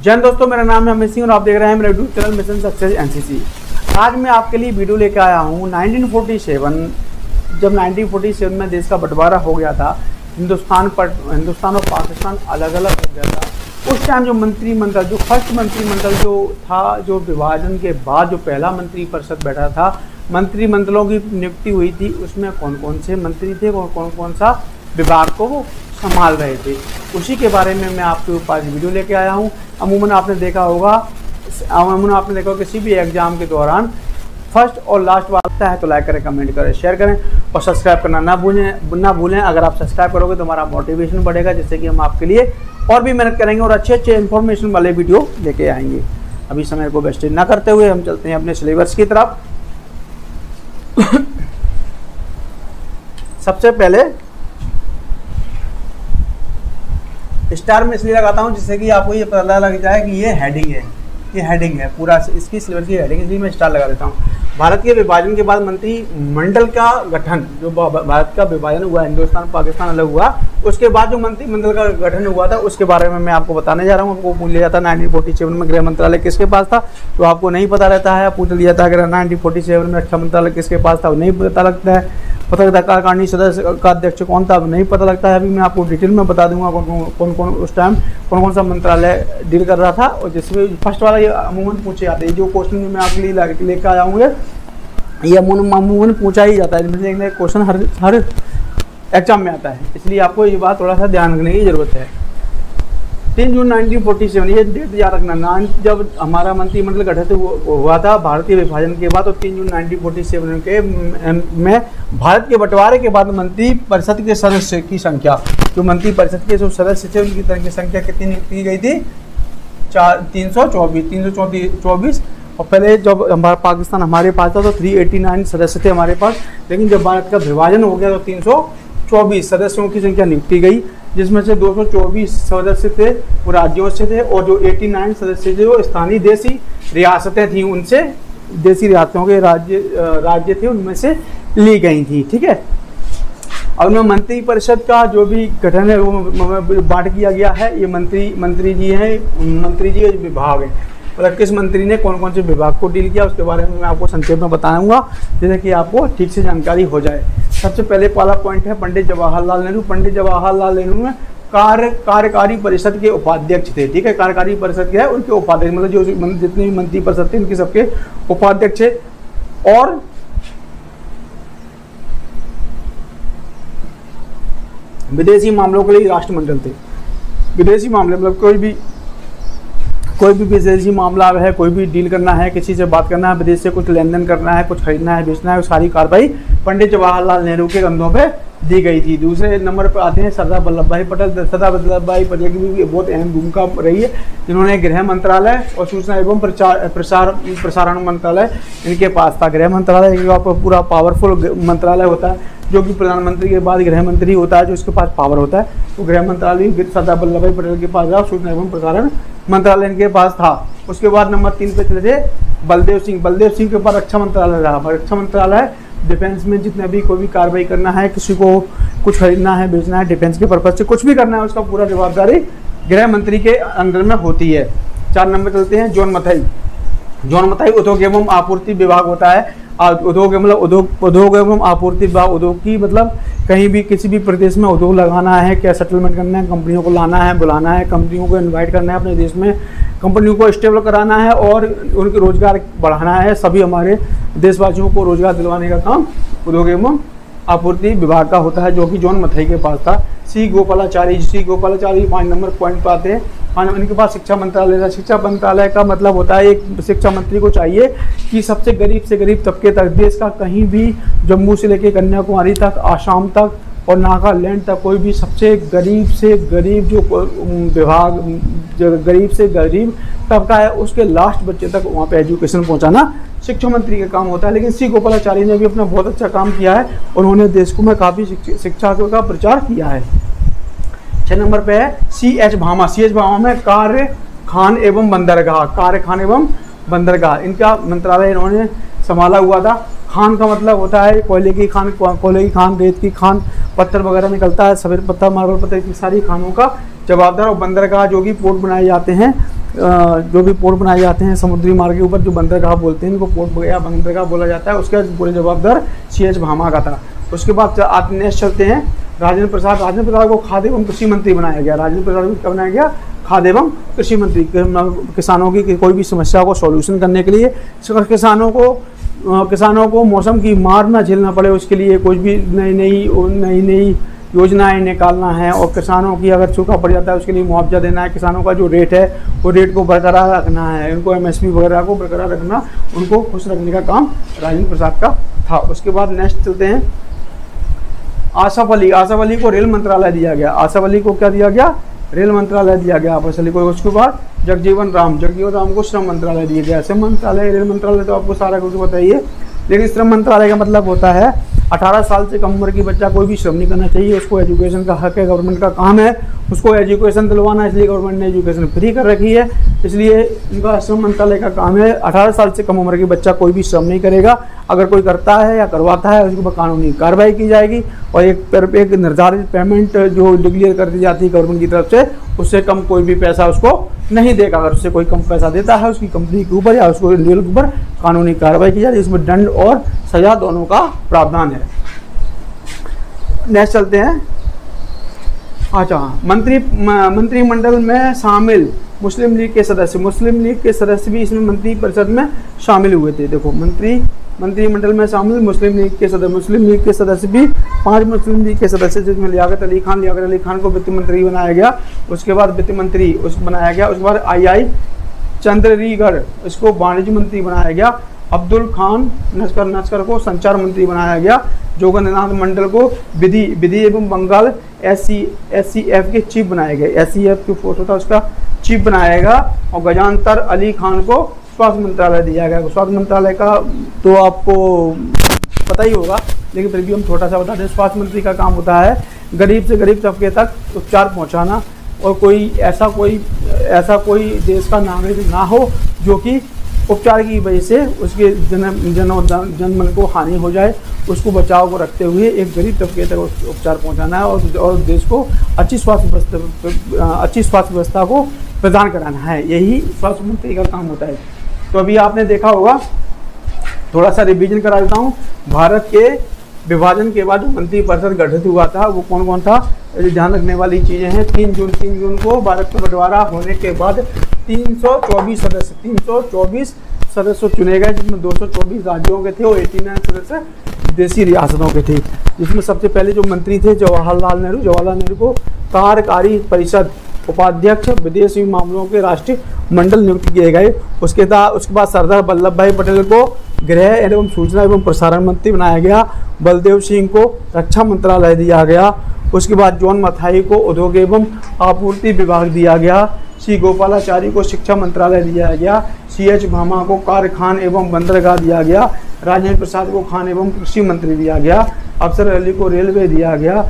जय दोस्तों, मेरा नाम है अमित सिंह और आप देख रहे हैं मेरा YouTube channel mission success NCC. आज मैं आपके लिए वीडियो लेकर आया हूँ 1947, जब 1947 में देश का बंटवारा हो गया था, हिंदुस्तान और पाकिस्तान अलग अलग हो गया था। उस टाइम जो मंत्रिमंडल, जो फर्स्ट मंत्रिमंडल जो था, जो विभाजन के बाद जो पहला मंत्रिपरिषद बैठा था, मंत्रिमंडलों की नियुक्ति हुई थी, उसमें कौन कौन से मंत्री थे और कौन कौन सा विभाग को वो संभाल रहे थे, उसी के बारे में मैं आपके पास वीडियो लेके आया हूँ। अमूमन आपने देखा होगा किसी भी एग्जाम के दौरान फर्स्ट और लास्ट बार आता है तो लाइक करें, कमेंट करें, शेयर करें और सब्सक्राइब करना ना भूलें। अगर आप सब्सक्राइब करोगे तो हमारा मोटिवेशन बढ़ेगा, जिससे कि हम आपके लिए और भी मेहनत करेंगे और अच्छे इन्फॉर्मेशन वाले वीडियो लेके आएंगे। अभी समय को वेस्टेज ना करते हुए हम चलते हैं अपने सिलेबस की तरफ। सबसे पहले स्टार में इसलिए लगाता हूँ जिससे कि आपको ये पता लग जाए कि ये हेडिंग है पूरा इसकी सिलेबस की हेडिंग, इसलिए मैं स्टार लगा देता हूँ। भारत के विभाजन के बाद मंत्रिमंडल का गठन, जो भारत का विभाजन हुआ, हिंदुस्तान पाकिस्तान अलग हुआ, उसके बाद जो मंत्रिमंडल का गठन हुआ था उसके बारे में मैं आपको बताने जा रहा हूँ। आपको पूछ लिया था 1947 में गृह मंत्रालय किसके पास था, तो आपको नहीं पता रहता है। पूछ लिया था अगर 1947 में रक्षा मंत्रालय किसके पास था, वो नहीं पता लगता है। पता लगता है कार्यकारिणी सदस्य का अध्यक्ष कौन था, नहीं पता लगता है। अभी मैं आपको डिटेल में बता दूंगा कौन उस टाइम कौन सा मंत्रालय डील कर रहा था, और जिसमें फर्स्ट वाला ये अमूमन पूछे जाते हैं। जो क्वेश्चन मैं आपके लिए लेकर आया हूँ ये अमूमन पूछा ही जाता है, जिसमें क्वेश्चन हर एग्जाम में आता है, इसलिए आपको ये बात थोड़ा सा ध्यान रखने की जरूरत है। 3 जून 1947 ये डेट याद रखना, जब हमारा मंत्रिमंडल गठित हुआ था भारतीय विभाजन के बाद, तो 3 जून 1947 के में भारत के बंटवारे के बाद मंत्रिपरिषद के सदस्य की संख्या, जो मंत्रिपरिषद के जो सदस्य थे उनकी संख्या कितनी नियुक्त की गई थी, 324। और पहले जब हमारा पाकिस्तान हमारे पास था तो 389 सदस्य थे हमारे पास, लेकिन जब भारत का विभाजन हो गया तो 324 सदस्यों की संख्या नियुक्त की गई, जिसमें से 224 सदस्य थे वो राज्यों से थे, और जो 89 सदस्य थे वो स्थानीय देसी रियासतें थी, उनसे देसी रियासतों के राज्य थे उनमें से ली गई थी। ठीक है, और उनमें मंत्रिपरिषद का जो भी गठन है वो बांट किया गया है। ये मंत्री जी विभाग है, मतलब किस मंत्री ने कौन कौन से विभाग को डील किया उसके बारे में मैं आपको संक्षेप में बताऊंगा, जिससे कि आपको ठीक से जानकारी हो जाए। सबसे पहले पहला पॉइंट है पंडित जवाहरलाल नेहरू। पंडित जवाहरलाल नेहरू में कार्यकारी परिषद के उपाध्यक्ष थे। ठीक है, कार्यकारी परिषद क्या है, उनके उपाध्यक्ष, मतलब जो जितने भी मंत्रिपरिषद थे उनके सबके उपाध्यक्ष थे। और विदेशी मामलों के लिए राष्ट्रमंडल थे। विदेशी मामले मतलब कोई भी विदेशी मामला है, कोई भी डील करना है, किसी से बात करना है, विदेश से कुछ लेन देन करना है, कुछ खरीदना है, बेचना है, सारी कार्रवाई पंडित जवाहरलाल नेहरू के कंधों पे दी गई थी। दूसरे नंबर पर आते हैं सरदार वल्लभ भाई पटेल। सरदार वल्लभ भाई पटेल की भी बहुत अहम भूमिका रही है, जिन्होंने गृह मंत्रालय और सूचना एवं प्रसारण मंत्रालय इनके पास था। गृह मंत्रालय का पूरा पावरफुल मंत्रालय होता है, जो कि प्रधानमंत्री के बाद गृह मंत्री होता है, जो इसके पास पावर होता है। तो गृह मंत्रालय सरदार वल्लभ भाई पटेल के पास था, सूचना एवं प्रसारण मंत्रालय इनके पास था। उसके बाद नंबर 3 पे चले थे बलदेव सिंह के पास रक्षा मंत्रालय रहा। रक्षा मंत्रालय डिफेंस में जितने भी कोई भी कार्रवाई करना है, किसी को कुछ खरीदना है, बेचना है, डिफेंस के पर्पज से कुछ भी करना है, उसका पूरा जवाबदारी गृह मंत्री के अंदर में होती है। 4 नंबर चलते हैं जॉन मथाई उद्योग एवं आपूर्ति विभाग होता है। उद्योग एवं आपूर्ति विभाग, उद्योग की मतलब कहीं भी किसी भी प्रदेश में उद्योग लगाना है, क्या सेटलमेंट करना है, कंपनियों को लाना है, बुलाना है, कंपनियों को इनवाइट करना है अपने देश में, कंपनियों को स्टेबल कराना है और उनके रोजगार बढ़ाना है। सभी हमारे देशवासियों को रोजगार दिलवाने का काम उद्योग एवं आपूर्ति विभाग का होता है, जो कि जॉन मथाई के पास था। सी गोपालाचारी 5 नंबर पॉइंट पर आते हैं। इनके पास शिक्षा मंत्रालय था। शिक्षा मंत्रालय का मतलब होता है, एक शिक्षा मंत्री को चाहिए कि सबसे गरीब तबके तक, देश का कहीं भी, जम्मू से लेकर कन्याकुमारी तक, आसाम तक और नागालैंड तक, कोई भी सबसे गरीब से गरीब जो विभाग, जो गरीब से गरीब तबका है, उसके लास्ट बच्चे तक वहाँ पे एजुकेशन पहुँचाना शिक्षा मंत्री का काम होता है। लेकिन सी गोपालाचारी ने भी अपना बहुत अच्छा काम किया है, उन्होंने देश को में काफ़ी शिक्षा का प्रचार किया है। 6 नंबर पे है C.H. भामा में कारखान एवं बंदरगाह इनका मंत्रालय इन्होंने संभाला हुआ था। खान का मतलब होता है कोयले की खान, रेत की खान, पत्थर वगैरह निकलता है, सफेद पत्थर, मार्बल पत्थर की सारी खानों का जवाबदार और बंदरगाह जो भी पोर्ट बनाए जाते हैं, समुद्री मार्ग के ऊपर जो बंदरगाह बोलते हैं इनको पोर्ट या बंदरगाह बोला जाता है, उसका पूरे जवाबदार CH भामा का था। उसके बाद नेक्स्ट चलते हैं राजेंद्र प्रसाद को खाद्य एवं कृषि मंत्री बनाया गया। राजेंद्र प्रसाद को क्या बनाया गया? खाद्य एवं कृषि मंत्री। किसानों की कोई भी समस्या को सॉल्यूशन करने के लिए, किसानों को मौसम की मार ना झेलना पड़े, उसके लिए कुछ भी नई योजनाएं निकालना है, और किसानों की अगर सूखा पड़ जाता है उसके लिए मुआवजा देना है, किसानों का जो रेट है वो रेट को बरकरार रखना है, उनको MSP वगैरह को बरकरार रखना, उनको खुश रखने का काम राजेंद्र प्रसाद का था। उसके बाद नेक्स्ट चलते हैं आसफ अली को रेल मंत्रालय दिया गया। आसफ अली को क्या दिया गया? रेल मंत्रालय दिया गया आसफ अली को। उसके बाद जगजीवन राम को श्रम मंत्रालय दिया गया। श्रम मंत्रालय, रेल मंत्रालय तो आपको सारा कुछ बताइए, लेकिन श्रम मंत्रालय का मतलब होता है 18 साल से कम उम्र की बच्चा कोई भी श्रम नहीं करना चाहिए, उसको एजुकेशन का हक है, गवर्नमेंट का काम है उसको एजुकेशन दिलवाना, इसलिए गवर्नमेंट ने एजुकेशन फ्री कर रखी है, इसलिए इनका श्रम मंत्रालय का काम है। 18 साल से कम उम्र की बच्चा कोई भी श्रम नहीं करेगा, अगर कोई करता है या करवाता है उसके ऊपर कानूनी कार्रवाई की जाएगी, और एक निर्धारित पेमेंट जो डिक्लेयर कर दी जाती है गवर्नमेंट की तरफ से, उससे कम कोई भी पैसा उसको नहीं देगा। अगर उससे कोई कम पैसा देता है उसकी कंपनी के ऊपर या उसको इंडिविजुअल के ऊपर कानूनी कार्रवाई की जाती है, इसमें दंड और सजा दोनों का प्रावधान है। नेक्स्ट चलते हैं। अच्छा, मंत्रिमंडल में शामिल मुस्लिम लीग के सदस्य भी इसमें मंत्री परिषद में शामिल हुए थे। देखो, मंत्रिमंडल में शामिल मुस्लिम लीग के सदस्य भी 5 मुस्लिम लीग के सदस्य, जिसमें लियाकत अली खान को वित्त मंत्री बनाया गया। उसके बाद वित्त मंत्री उसको बनाया गया। उसके बाद आई चंद्रीगढ़ इसको वाणिज्य मंत्री बनाया गया। अब्दुल खान नस्कर को संचार मंत्री बनाया गया। जोगेंद्रनाथ मंडल को विधि एवं बंगाल SCF के चीफ बनाए गए। SCF की फोटो था उसका चीफ बनाया गया। और गजानतर अली खान को स्वास्थ्य मंत्रालय दिया गया। स्वास्थ्य मंत्रालय का तो आपको पता ही होगा, लेकिन फिर भी हम छोटा सा बता दें। स्वास्थ्य मंत्री का काम होता है गरीब से गरीब तबके तक उपचार पहुंचाना, और ऐसा कोई देश का नागरिक ना हो जो कि उपचार की वजह से उसके जनमन को हानि हो जाए, उसको बचाव को रखते हुए एक गरीब तबके तक उपचार पहुंचाना है, और देश को अच्छी स्वास्थ्य व्यवस्था को प्रदान कराना है। यही स्वास्थ्य मंत्री का काम होता है। तो अभी आपने देखा होगा, थोड़ा सा रिवीजन करा देता हूँ। भारत के विभाजन के बाद जो मंत्रिपरिषद गठित हुआ था वो कौन कौन था, ध्यान रखने वाली चीज़ें हैं। 3 जून को भारत का बंटवारा होने के बाद 324 सदस्य चुने गए, जिसमें 224 राज्यों के थे और 89 सदस्य विदेशी रियासतों के थे। जिसमें सबसे पहले जो मंत्री थे जवाहरलाल नेहरू को कार्यकारी परिषद उपाध्यक्ष विदेशी मामलों के राष्ट्रीय मंडल नियुक्त किए गए। उसके बाद सरदार वल्लभ भाई पटेल को गृह एवं सूचना एवं प्रसारण मंत्री बनाया गया। बलदेव सिंह को रक्षा मंत्रालय दिया गया। उसके बाद जॉन मथाई को उद्योग एवं आपूर्ति विभाग दिया गया। सी गोपालाचारी को शिक्षा मंत्रालय दिया गया। CH भामा को कारखान एवं बंदरगाह दिया गया। राजेंद्र प्रसाद को खान एवं कृषि मंत्री दिया गया। अफसर अली को रेलवे दिया गया।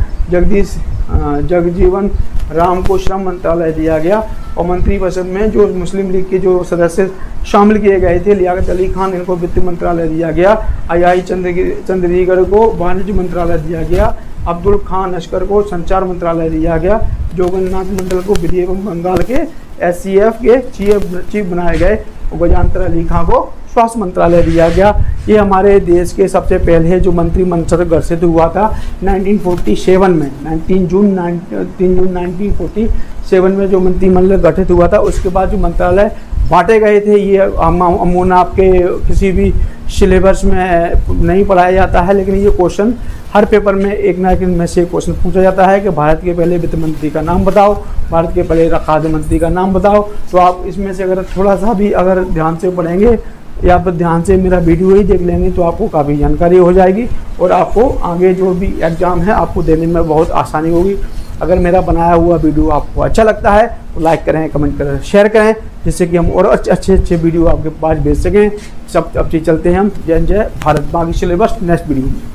जगजीवन राम को श्रम मंत्रालय दिया गया। और मंत्रिपरिषद में जो मुस्लिम लीग के जो सदस्य शामिल किए गए थे, लियाकत अली खान, इनको वित्त मंत्रालय दिया गया। आई चंद्रीगढ़ को वाणिज्य मंत्रालय दिया गया। अब्दुल खान नस्कर को संचार मंत्रालय दिया गया। जोगेंद्रनाथ मंडल को विधि एवं बंगाल के SCF के चीफ बनाए गए। और गजानतर अली खान को स्वास्थ्य मंत्रालय दिया गया। ये हमारे देश के सबसे पहले जो मंत्रिमंडल गठित हुआ था 1947 में, 3 जून 1947 में जो मंत्रिमंडल गठित हुआ था। उसके बाद जो मंत्रालय बांटे गए थे, ये अमूमन आपके किसी भी सिलेबस में नहीं पढ़ाया जाता है, लेकिन ये क्वेश्चन हर पेपर में एक ना एक में से क्वेश्चन पूछा जाता है कि भारत के पहले वित्त मंत्री का नाम बताओ, भारत के पहले खाद्य मंत्री का नाम बताओ। तो आप इसमें से अगर थोड़ा सा भी अगर ध्यान से पढ़ेंगे या फिर ध्यान से मेरा वीडियो ही देख लेंगे तो आपको काफ़ी जानकारी हो जाएगी, और आपको आगे जो भी एग्ज़ाम है आपको देने में बहुत आसानी होगी। अगर मेरा बनाया हुआ वीडियो आपको अच्छा लगता है तो लाइक करें, कमेंट करें, शेयर करें, जिससे कि हम और अच्छे वीडियो आपके पास भेज सकें। सब अब चलते हैं हम। जय जय भारत। बाकी सिलेबस नेक्स्ट वीडियो में।